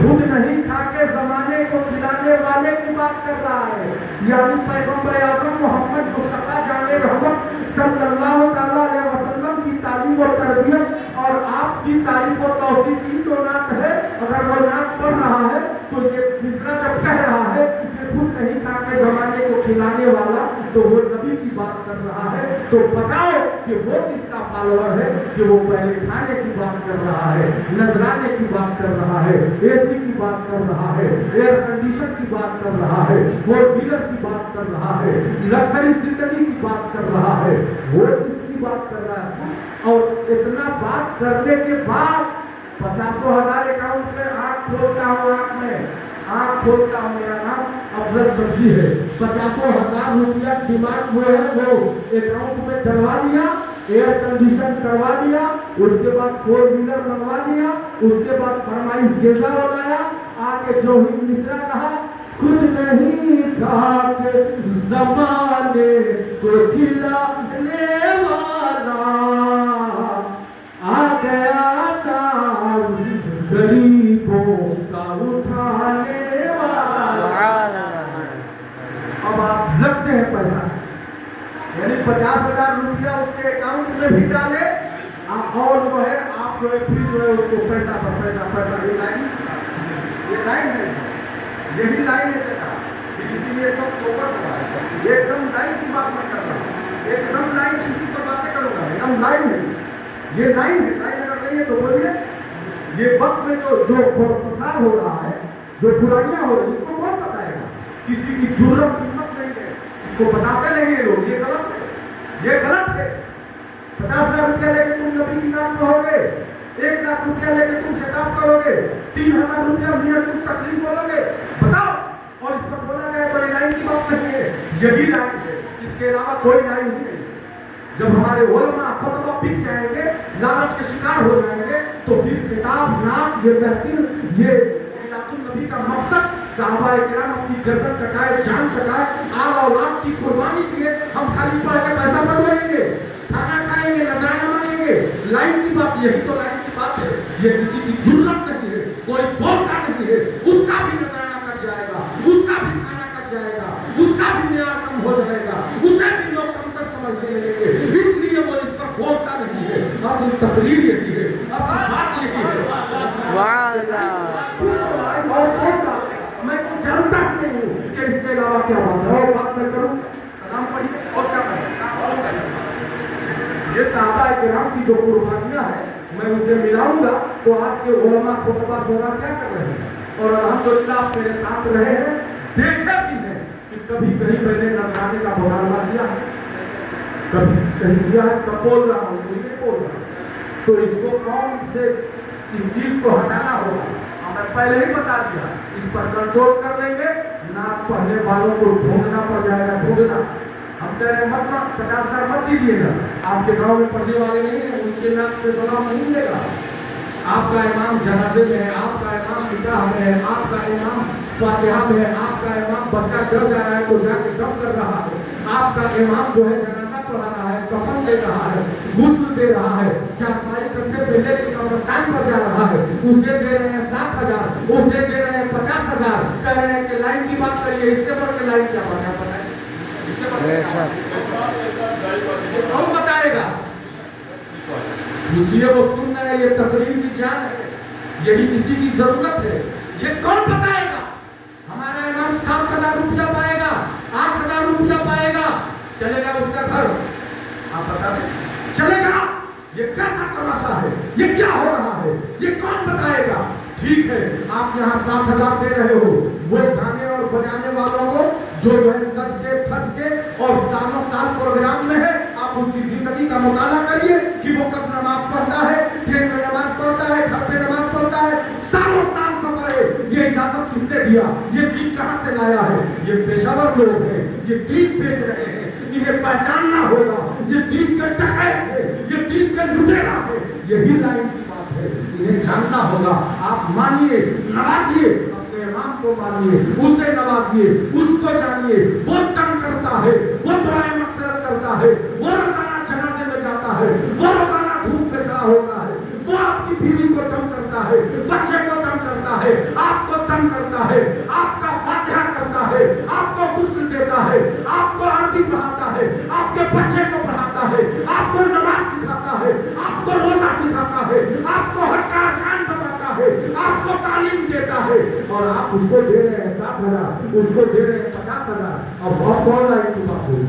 खुद नहीं खा के जमाने को खिलाने वाले की बात कर रहा है, यानी पैगंबर आज़म मोहम्मद मुस्तफा जाने रहमत सल्लल्लाहु अलैहि वसल्लम की तालीम और तरबियत और आपकी तारीफ और तौसीफ की तो नात है। अगर वो नात पढ़ रहा है तो ये दूसरा जब कह रहा है कि खुद नहीं खा के जमाने को खिलाने वाला, तो वो नबी की बात कर रहा है। तो बताओ कि वो किसका फॉलोअर है कि वो पहले खाने की बात कर रहा है, नजराने की बात कर रहा है, एसी की बात कर रहा है, एयर कंडीशन की बात कर रहा है, फोर व्हीलर की बात कर रहा है, लग्जरी जिंदगी की बात कर रहा है, वो किसकी बात कर रहा है? और इतना बात करने के बाद 50,000 अकाउंट में आँख खोलता हूँ, आँख खोलता हूँ, मेरा नाम अफजल सब्जी है। 50,000 रुपया डिमांड हुए हैं, वो अकाउंट में डलवा दिया, एयर कंडीशन करवा दिया, उसके बाद फोर व्हीलर मंगवा दिया, उसके बाद फरमाइश गेजा बनाया, आके जोहिद मिश्रा कहा खुद नहीं खा के जमाने को खिलाने वाला आ गया नाम गरीबों का उठाने वाला। अब आप लगते हैं पैसा, यानी 50,000 रुपया उसके अकाउंट में भी डाले, और जो है आप जो है फिर जो है उसको पैसा पर पैसा पैसा, ये लाइन है, यही लाइन है चाचा, इसीलिए सब चौपट हुआ है। एकदम लाइन की बात मैं कर रहा हूँ, एकदम लाइन किसी पर बातें करूँगा, एकदम लाइन है, ये लाइन है, लाइन अगर नहीं है तो बोलिए। ये वक्त में जो प्रसार हो रहा है, जो बुराइयां हो रही है, इसको कौन बताएगा? किसी की जुर्रत हिम्मत नहीं है, इसको बताते नहीं है लोग, ये गलत है, ये गलत है। 50,000 रुपया लेके तुम नबी की नाम कहोगे, 1 लाख रुपया लेके तुम शताब करोगे, 3,000 रुपया मिनट तुम तकलीफ बोलोगे, बताओ। और इस पर बोला जाए तो ये लाइन की बात नहीं है, यही लाइन है, इसके अलावा कोई लाइन नहीं है। जब हमारे उलमा फतवा बिक जाएंगे, लालच के शिकार हो जाएंगे, तो फिर किताब नाम ये महफिल, ये मिलादुन नबी का मकसद साहबाए किराम अपनी गर्दन कटाए, जान कटाए, आल औलाद की कुर्बानी दिए, हम खाली पढ़ के पैसा बनवाएंगे, खाना खाएंगे, नजराना मांगेंगे। लाइन की बात, यही तो लाइन की बात है। ये किसी की जुर्रत नहीं है, कोई बोलता नहीं है, उसका भी नजराना कट जाएगा, उसका भी खाना कट जाएगा, उसका भी न्याय कम हो जाएगा, उसे भी लोग कमतर समझने लगेंगे, इसलिए वो इस पर बोलता नहीं है। असल तकरीर यही है, असल बात यही है। सुभान अल्लाह। मैं तो जानता ही नहीं हूँ कि इसके अलावा क्या बात है, और बात मैं करूँ कलाम पढ़िए और क्या करें। ये साहबाए किराम की जो कुर्बानियाँ हैं, मैं उसे मिलाऊंगा तो आज के उलमा खुतबा शोरा क्या कर रहे हैं, और अल्हम्दुलिल्लाह मेरे साथ रहे हैं, देखे भी हैं कि कभी कहीं मैंने नजराने का मुकाबला किया है, कभी सही किया है, कब बोल रहा हूँ नहीं बोल रहा। तो इसको कौन से इस चीज को हटाना होगा, हमें पहले ही बता दिया, इस पर कंट्रोल कर लेंगे। नाक पढ़ने वालों को ढूंढना पड़ जाएगा, ढूंढना। हम कह रहे मत 50,000 मत दीजिएगा, आपके गांव में पढ़ने वाले नहीं है, उनके नाक से सलाम नहीं मिलेगा। आपका इमाम जनाजे में है, आपका इमाम निकाह में है, आपका इमाम फातिहा में है, आपका इमाम बच्चा डर जा रहा है तो जाके दम कर रहा है, आपका इमाम जो है जनाजा पढ़ा रहा है, कफन दे रहा है, गुस्ल दे रहा है, चारपाई कंधे पे लेके कब्रिस्तान पर जा रहा है, उसे दे रहे हैं 7,000, उसे दे रहे हैं 50,000, कह रहे हैं कि लाइन की बात करिए, इससे बढ़ के लाइन क्या बात है बताइए, इससे बढ़ के कौन बताएगा? पूछिए, वो सुन रहे हैं, ये तकरीर की जान है, यही किसी की जरूरत है, ये कौन बताएगा? हमारा इमाम 7,000 रुपया पाएगा, 8,000 रुपया पाएगा, चलेगा उसका घर? आप बता दें, चलेगा? ये कैसा तमाशा है, ये क्या हो रहा है, ये कौन बताएगा? ठीक है, आप यहाँ 7,000 दे रहे हो, वो गाने और बजाने वालों को जो है सज के थज के और सालों साल प्रोग्राम में है, आप उसकी जिंदगी का मुताला करिए कि वो कब नमाज पढ़ता है, ट्रेन में नमाज पढ़ता है, घर पे नमाज पढ़ता है, सालों साल सफर है। ये इजाजत किसने दिया? ये दीन कहाँ से लाया है? ये पेशावर लोग हैं, ये दीन बेच रहे हैं, इन्हें पहचानना होगा, ये दीन के डकैत है, ये दीन के लुटेरा है, यही लाइन की बात है, इन्हें जानना होगा। आप मानिए, नवाजिए, अपने इमाम को मानिए, उसे नवाजिए, उसको जानिए, वो तंग करता है, वो दुआएं मगफिरत करता है, वो रोजाना जनाजे में जाता है, वो रोजाना धूप में खड़ा होता है, वो आपकी बीवी को तंग करता کرتا ہے, بچے کو دم کرتا ہے, آپ کو دم کرتا ہے, آپ کا فاتحہ کرتا ہے, آپ کو غسل دیتا ہے, آپ کو عربی پڑھاتا ہے, آپ کے بچے کو پڑھاتا ہے, آپ کو نماز سکھاتا ہے, آپ کو روزہ سکھاتا ہے, آپ کو حج کا ارکان بتاتا ہے, آپ کو تعلیم دیتا ہے, اور آپ اس کو دے رہے ہیں 7,000, اس کو دے رہے ہیں 50,000. اب بہت کون لائن کی بات ہوئی.